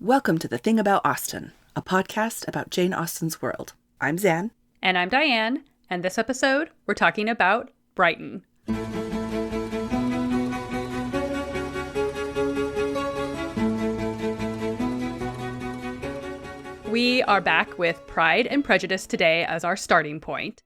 Welcome to The Thing About Austen, a podcast about Jane Austen's world. I'm Zan. And I'm Diane, and this episode, we're talking about Brighton. We are back with Pride and Prejudice today as our starting point.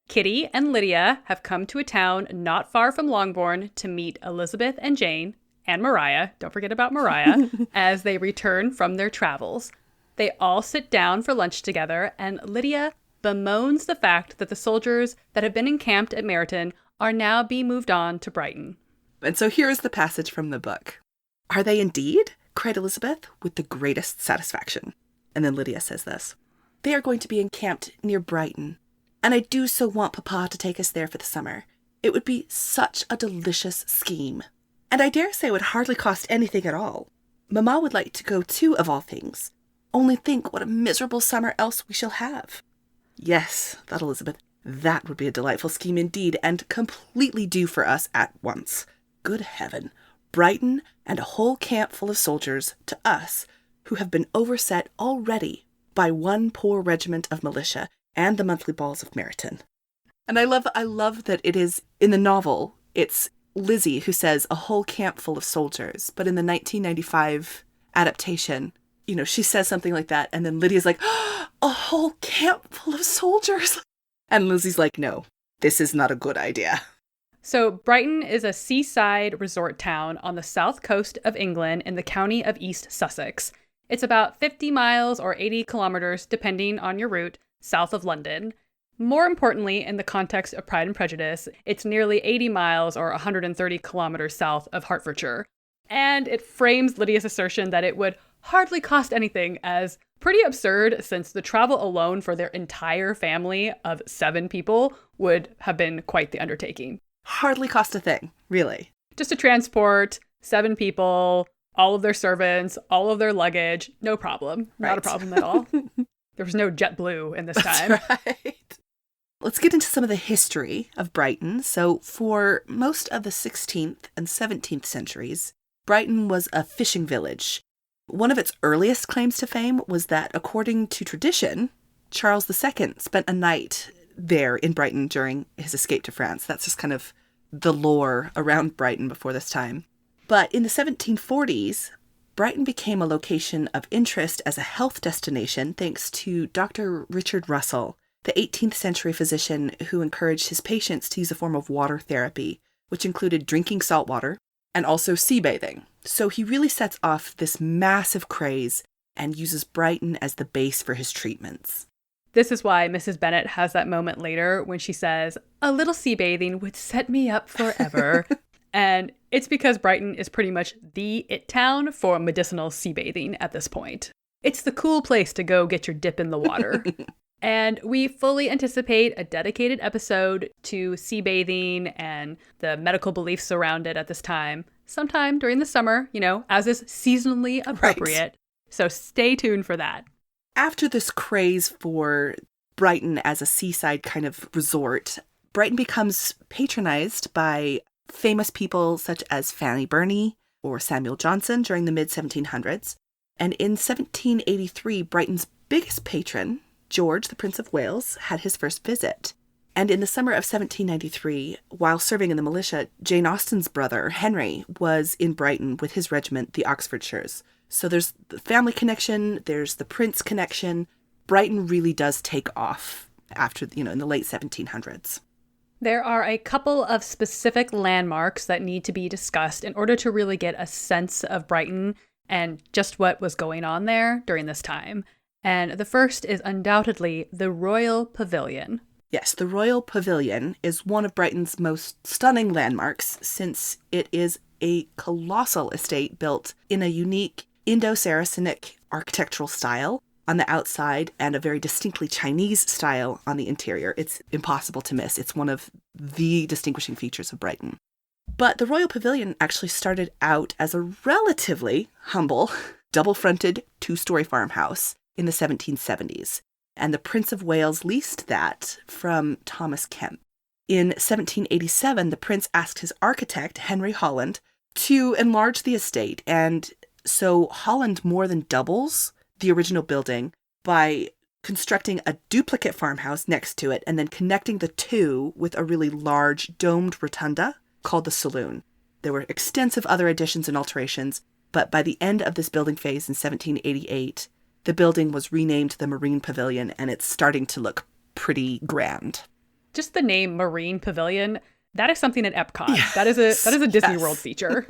Kitty and Lydia have come to a town not far from Longbourn to meet Elizabeth and Jane, and Mariah, don't forget about Mariah, as they return from their travels. They all sit down for lunch together, and Lydia bemoans the fact that the soldiers that have been encamped at Meryton are now being moved on to Brighton. And so here is the passage from the book. "Are they indeed?" cried Elizabeth with the greatest satisfaction. And then Lydia says this. "They are going to be encamped near Brighton, and I do so want Papa to take us there for the summer. It would be such a delicious scheme. And I dare say it would hardly cost anything at all. Mamma would like to go too, of all things. Only think what a miserable summer else we shall have." "Yes," thought Elizabeth, "that would be a delightful scheme indeed, and completely due for us at once. Good heaven, Brighton and a whole camp full of soldiers to us, who have been overset already by one poor regiment of militia and the monthly balls of Meryton." And I love that it is, in the novel, it's Lizzie who says a whole camp full of soldiers, but in the 1995 adaptation, she says something like that, and then Lydia's like, "A whole camp full of soldiers." And Lizzie's like, "No, this is not a good idea." So Brighton is a seaside resort town on the south coast of England in the county of East Sussex. It's about 50 miles or 80 kilometers, depending on your route, south of London. More importantly, in the context of Pride and Prejudice, it's nearly 80 miles or 130 kilometers south of Hertfordshire. And it frames Lydia's assertion that it would hardly cost anything as pretty absurd, since the travel alone for their entire family of 7 people would have been quite the undertaking. Hardly cost a thing, really. Just to transport 7 people, all of their servants, all of their luggage, no problem. Right. Not a problem at all. There was no JetBlue in this time. That's right. Let's get into some of the history of Brighton. So for most of the 16th and 17th centuries, Brighton was a fishing village. One of its earliest claims to fame was that, according to tradition, Charles II spent a night there in Brighton during his escape to France. That's just kind of the lore around Brighton before this time. But in the 1740s, Brighton became a location of interest as a health destination thanks to Dr. Richard Russell, the 18th century physician who encouraged his patients to use a form of water therapy, which included drinking salt water and also sea bathing. So he really sets off this massive craze and uses Brighton as the base for his treatments. This is why Mrs. Bennet has that moment later when she says, "A little sea bathing would set me up forever." And it's because Brighton is pretty much the it town for medicinal sea bathing at this point. It's the cool place to go get your dip in the water. And we fully anticipate a dedicated episode to sea bathing and the medical beliefs around it at this time, sometime during the summer, as is seasonally appropriate. Right. So stay tuned for that. After this craze for Brighton as a seaside kind of resort, Brighton becomes patronized by famous people such as Fanny Burney or Samuel Johnson during the mid-1700s. And in 1783, Brighton's biggest patron, George, the Prince of Wales, had his first visit. And in the summer of 1793, while serving in the militia, Jane Austen's brother, Henry, was in Brighton with his regiment, the Oxfordshires. So there's the family connection, there's the prince connection. Brighton really does take off after, in the late 1700s. There are a couple of specific landmarks that need to be discussed in order to really get a sense of Brighton and just what was going on there during this time. And the first is undoubtedly the Royal Pavilion. Yes, the Royal Pavilion is one of Brighton's most stunning landmarks, since it is a colossal estate built in a unique Indo-Saracenic architectural style on the outside and a very distinctly Chinese style on the interior. It's impossible to miss. It's one of the distinguishing features of Brighton. But the Royal Pavilion actually started out as a relatively humble, double-fronted 2-story farmhouse in the 1770s, and the Prince of Wales leased that from Thomas Kemp. In 1787, the prince asked his architect, Henry Holland, to enlarge the estate, and So Holland more than doubles the original building by constructing a duplicate farmhouse next to it and then connecting the two with a really large domed rotunda called the saloon. There were extensive other additions and alterations, but by the end of this building phase in 1788, the building was renamed the Marine Pavilion, and it's starting to look pretty grand. Just the name Marine Pavilion, that is something at Epcot. Yes. That is a Disney World feature.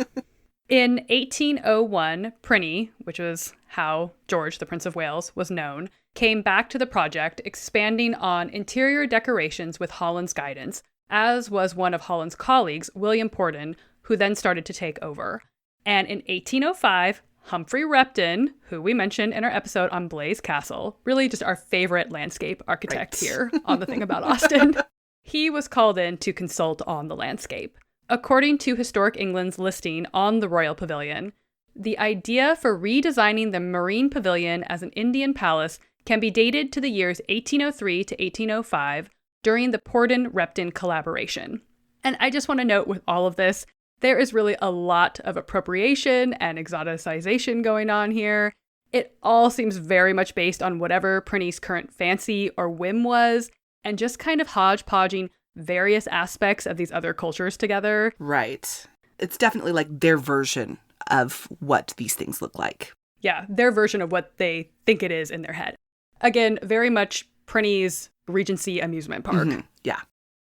In 1801, Prinny, which was how George, the Prince of Wales, was known, came back to the project, expanding on interior decorations with Holland's guidance, as was one of Holland's colleagues, William Porten, who then started to take over. And in 1805, Humphrey Repton, who we mentioned in our episode on Blaise Castle, really just our favorite landscape architect here on The Thing About Austin, he was called in to consult on the landscape. According to Historic England's listing on the Royal Pavilion, the idea for redesigning the Marine Pavilion as an Indian palace can be dated to the years 1803 to 1805 during the Porten-Repton collaboration. And I just want to note with all of this, there is really a lot of appropriation and exoticization going on here. It all seems very much based on whatever Prinny's current fancy or whim was, and just kind of hodgepodging various aspects of these other cultures together. Right. It's definitely like their version of what these things look like. Yeah, their version of what they think it is in their head. Again, very much Prinny's Regency amusement park. Mm-hmm. Yeah.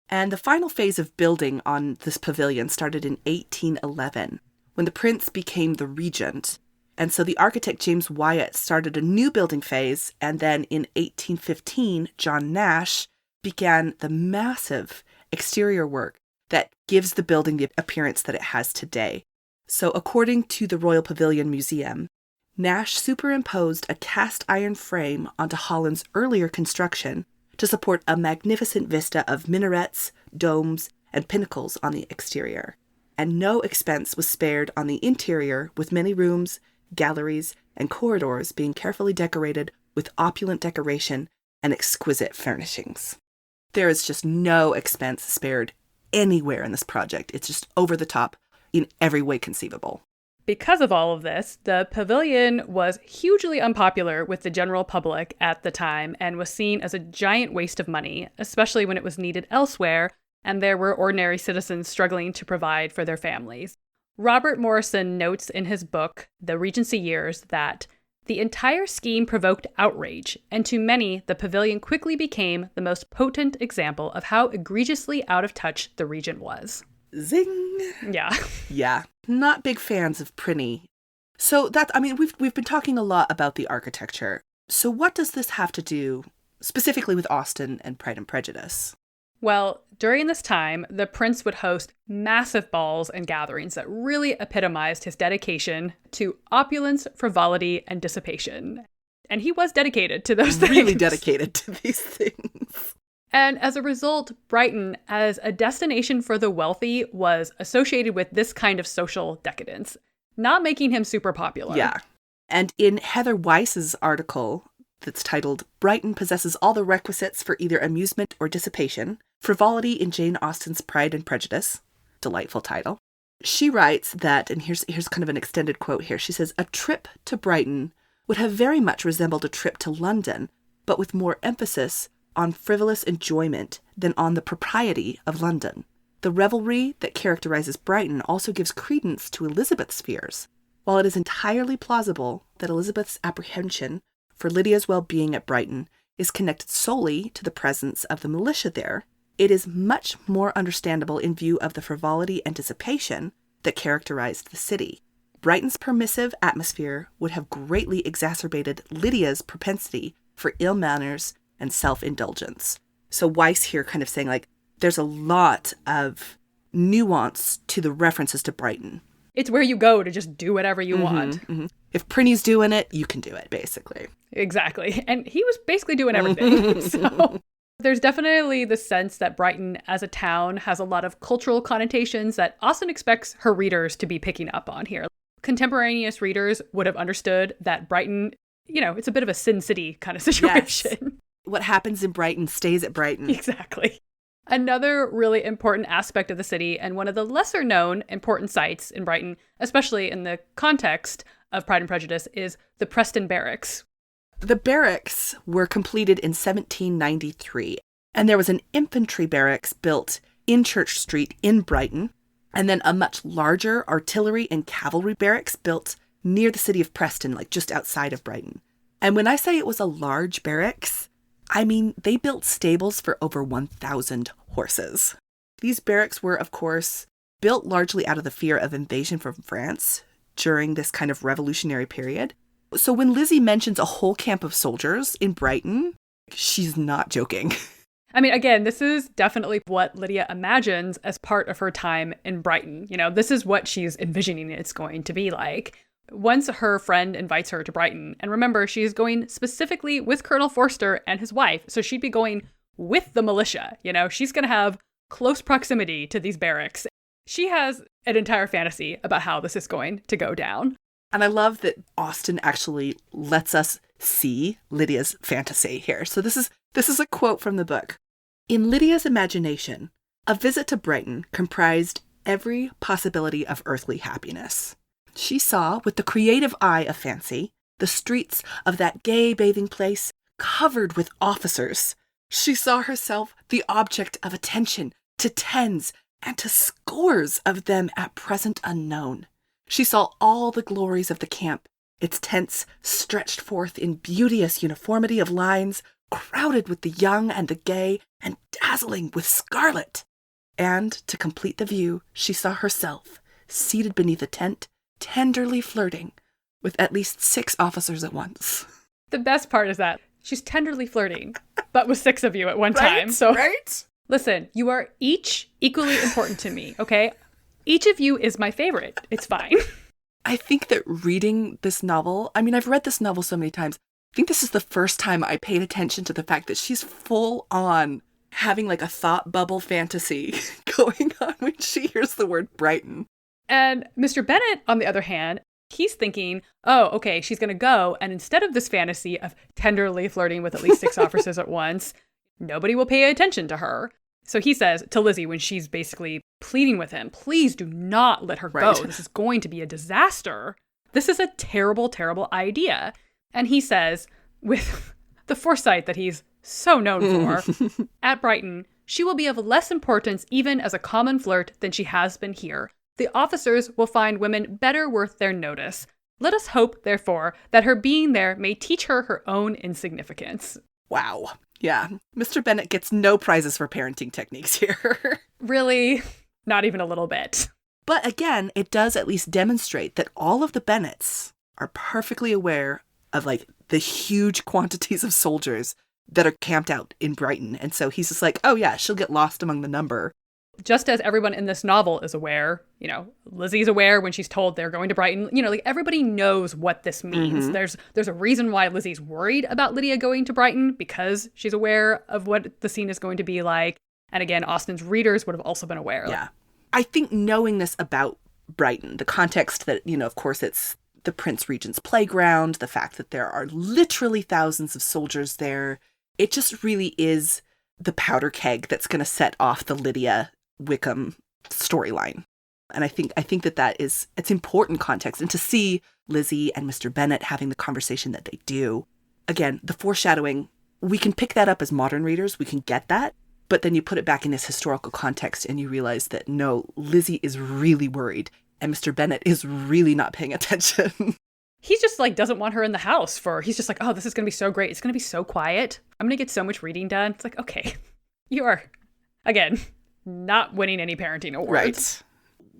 And the final phase of building on this pavilion started in 1811, when the prince became the regent. And so the architect James Wyatt started a new building phase, and then in 1815, John Nash began the massive exterior work that gives the building the appearance that it has today. So according to the Royal Pavilion Museum, Nash superimposed a cast iron frame onto Holland's earlier construction to support a magnificent vista of minarets, domes, and pinnacles on the exterior. And no expense was spared on the interior, with many rooms, galleries, and corridors being carefully decorated with opulent decoration and exquisite furnishings. There is just no expense spared anywhere in this project. It's just over the top in every way conceivable. Because of all of this, the pavilion was hugely unpopular with the general public at the time and was seen as a giant waste of money, especially when it was needed elsewhere and there were ordinary citizens struggling to provide for their families. Robert Morrison notes in his book, The Regency Years, that the entire scheme provoked outrage, and to many, the pavilion quickly became the most potent example of how egregiously out of touch the regent was. Zing! Yeah. Yeah. Not big fans of Prinny. So we've been talking a lot about the architecture. So what does this have to do specifically with Austin and Pride and Prejudice? Well, during this time, the prince would host massive balls and gatherings that really epitomized his dedication to opulence, frivolity, and dissipation. And he was dedicated to those things. Really dedicated to these things. And as a result, Brighton, as a destination for the wealthy, was associated with this kind of social decadence, not making him super popular. Yeah. And in Heather Weiss's article that's titled, Brighton Possesses All the Requisites for Either Amusement or Dissipation, Frivolity in Jane Austen's Pride and Prejudice, delightful title, she writes that, and here's kind of an extended quote here, she says, a trip to Brighton would have very much resembled a trip to London, but with more emphasis on frivolous enjoyment than on the propriety of London. The revelry that characterizes Brighton also gives credence to Elizabeth's fears. While it is entirely plausible that Elizabeth's apprehension for Lydia's well-being at Brighton is connected solely to the presence of the militia there, it is much more understandable in view of the frivolity and dissipation that characterized the city. Brighton's permissive atmosphere would have greatly exacerbated Lydia's propensity for ill manners and self-indulgence. So Weiss here kind of saying, like, there's a lot of nuance to the references to Brighton. It's where you go to just do whatever you want. Mm-hmm. If Prinny's doing it, you can do it, basically. Exactly. And he was basically doing everything. So there's definitely the sense that Brighton as a town has a lot of cultural connotations that Austen expects her readers to be picking up on here. Contemporaneous readers would have understood that Brighton, it's a bit of a Sin City kind of situation. Yes. What happens in Brighton stays at Brighton. Exactly. Another really important aspect of the city, and one of the lesser known important sites in Brighton, especially in the context of Pride and Prejudice is the Preston Barracks. The barracks were completed in 1793, and there was an infantry barracks built in Church Street in Brighton, and then a much larger artillery and cavalry barracks built near the city of Preston, like just outside of Brighton. And when I say it was a large barracks, I mean they built stables for over 1,000 horses. These barracks were, of course, built largely out of the fear of invasion from France during this kind of revolutionary period. So when Lizzie mentions a whole camp of soldiers in Brighton, she's not joking. I mean, again, this is definitely what Lydia imagines as part of her time in Brighton. You know, this is what she's envisioning it's going to be like. Once her friend invites her to Brighton, and remember, she's going specifically with Colonel Forster and his wife, so she'd be going with the militia. You know, she's going to have close proximity to these barracks. She has an entire fantasy about how this is going to go down. And I love that Austen actually lets us see Lydia's fantasy here. So this is a quote from the book. In Lydia's imagination, a visit to Brighton comprised every possibility of earthly happiness. She saw, with the creative eye of fancy, the streets of that gay bathing place covered with officers. She saw herself the object of attention to tens and to scores of them at present unknown. She saw all the glories of the camp, its tents stretched forth in beauteous uniformity of lines, crowded with the young and the gay, and dazzling with scarlet. And, to complete the view, she saw herself, seated beneath a tent, tenderly flirting with at least 6 officers at once. The best part is that she's tenderly flirting, but with 6 of you at one time. So, right? Listen, you are each equally important to me, okay? Each of you is my favorite. It's fine. I think that reading this novel, I mean, I've read this novel so many times. I think this is the first time I paid attention to the fact that she's full on having like a thought bubble fantasy going on when she hears the word Brighton. And Mr. Bennet, on the other hand, he's thinking, oh, okay, she's going to go. And instead of this fantasy of tenderly flirting with at least 6 officers at once, nobody will pay attention to her. So he says to Lizzie when she's basically pleading with him, please do not let her go. This is going to be a disaster. This is a terrible, terrible idea. And he says, with the foresight that he's so known for, at Brighton, she will be of less importance even as a common flirt than she has been here. The officers will find women better worth their notice. Let us hope, therefore, that her being there may teach her her own insignificance. Wow. Yeah. Mr. Bennet gets no prizes for parenting techniques here. Really? Not even a little bit. But again, it does at least demonstrate that all of the Bennets are perfectly aware of like the huge quantities of soldiers that are camped out in Brighton. And so he's just like, oh yeah, she'll get lost among the number. Just as everyone in this novel is aware, you know, Lizzie's aware when she's told they're going to Brighton, you know, like everybody knows what this means. There's a reason why Lizzie's worried about Lydia going to Brighton, because she's aware of what the scene is going to be like. And again, Austen's readers would have also been aware. Yeah. I think knowing this about Brighton, the context that, you know, of course it's the Prince Regent's playground, the fact that there are literally thousands of soldiers there, it just really is the powder keg that's going to set off the Lydia Wickham storyline. And I think that it's important context. And to see Lizzie and Mr. Bennet having the conversation that they do, again, the foreshadowing, we can pick that up as modern readers. We can get that. But then you put it back in this historical context and you realize that no, Lizzie is really worried and Mr. Bennet is really not paying attention. He just like doesn't want her in the house he's just like, oh, this is going to be so great. It's going to be so quiet. I'm going to get so much reading done. It's like, okay, you are, again, not winning any parenting awards. Right.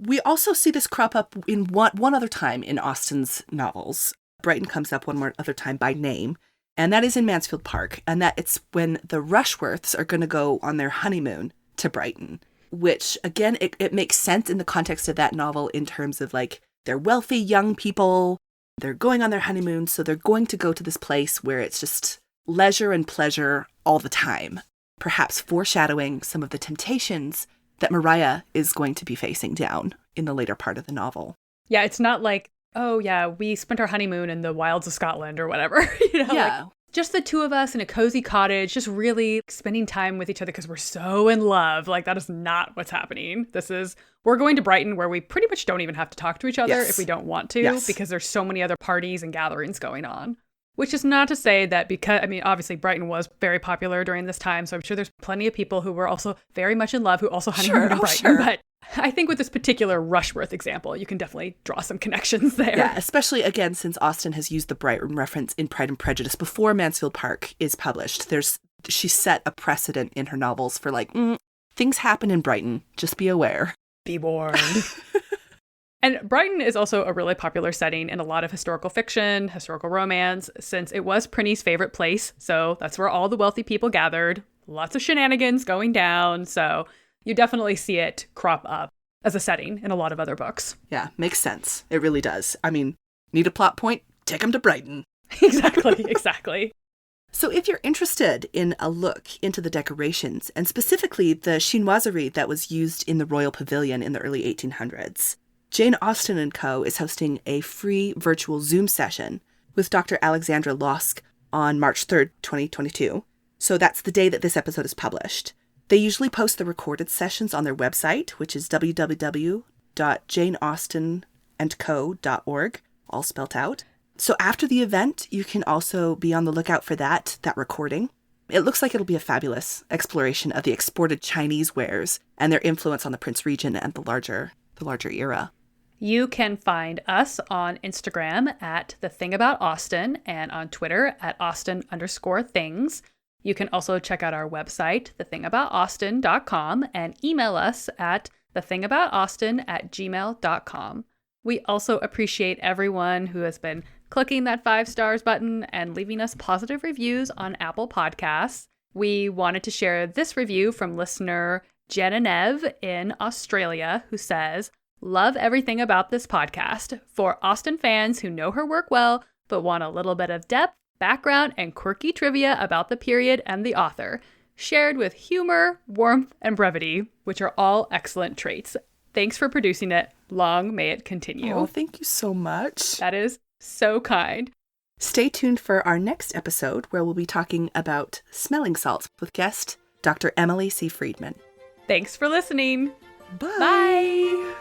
We also see this crop up in one other time in Austen's novels. Brighton comes up one more other time by name, and that is in Mansfield Park. And that it's when the Rushworths are going to go on their honeymoon to Brighton, which, again, it makes sense in the context of that novel in terms of, like, they're wealthy young people. They're going on their honeymoon, so they're going to go to this place where it's just leisure and pleasure all the time, perhaps foreshadowing some of the temptations that Maria is going to be facing down in the later part of the novel. Yeah, it's not like, oh yeah, we spent our honeymoon in the wilds of Scotland or whatever. You know, yeah. like, just the two of us in a cozy cottage, just really spending time with each other because we're so in love. Like, that is not what's happening. We're going to Brighton where we pretty much don't even have to talk to each other if we don't want to, because there's so many other parties and gatherings going on. Which is not to say that obviously Brighton was very popular during this time, so I'm sure there's plenty of people who were also very much in love who also honeymooned in Brighton. But I think with this particular Rushworth example, you can definitely draw some connections there. Yeah, especially, again, since Austen has used the Brighton reference in Pride and Prejudice before Mansfield Park is published. She set a precedent in her novels for things happen in Brighton. Just be aware. Be warned. And Brighton is also a really popular setting in a lot of historical fiction, historical romance, since it was Prinny's favorite place. So that's where all the wealthy people gathered. Lots of shenanigans going down. So you definitely see it crop up as a setting in a lot of other books. Yeah, makes sense. It really does. I mean, need a plot point? Take them to Brighton. Exactly. So if you're interested in a look into the decorations, and specifically the chinoiserie that was used in the Royal Pavilion in the early 1800s, Jane Austen & Co. is hosting a free virtual Zoom session with Dr. Alexandra Losk on March 3rd, 2022. So that's the day that this episode is published. They usually post the recorded sessions on their website, which is www.janeaustenandco.org, all spelt out. So after the event, you can also be on the lookout for that recording. It looks like it'll be a fabulous exploration of the exported Chinese wares and their influence on the Prince Regent and the larger era. You can find us on Instagram at The Thing About Austen and on Twitter at Austen_things. You can also check out our website, thethingaboutausten.com, and email us at thethingaboutausten@gmail.com. We also appreciate everyone who has been clicking that 5 stars button and leaving us positive reviews on Apple Podcasts. We wanted to share this review from listener Genevieve in Australia, who says, "Love everything about this podcast. For Austen fans who know her work well, but want a little bit of depth, background, and quirky trivia about the period and the author, shared with humor, warmth, and brevity, which are all excellent traits. Thanks for producing it. Long may it continue." Oh, thank you so much. That is so kind. Stay tuned for our next episode, where we'll be talking about smelling salts with guest Dr. Emily C. Friedman. Thanks for listening. Bye. Bye.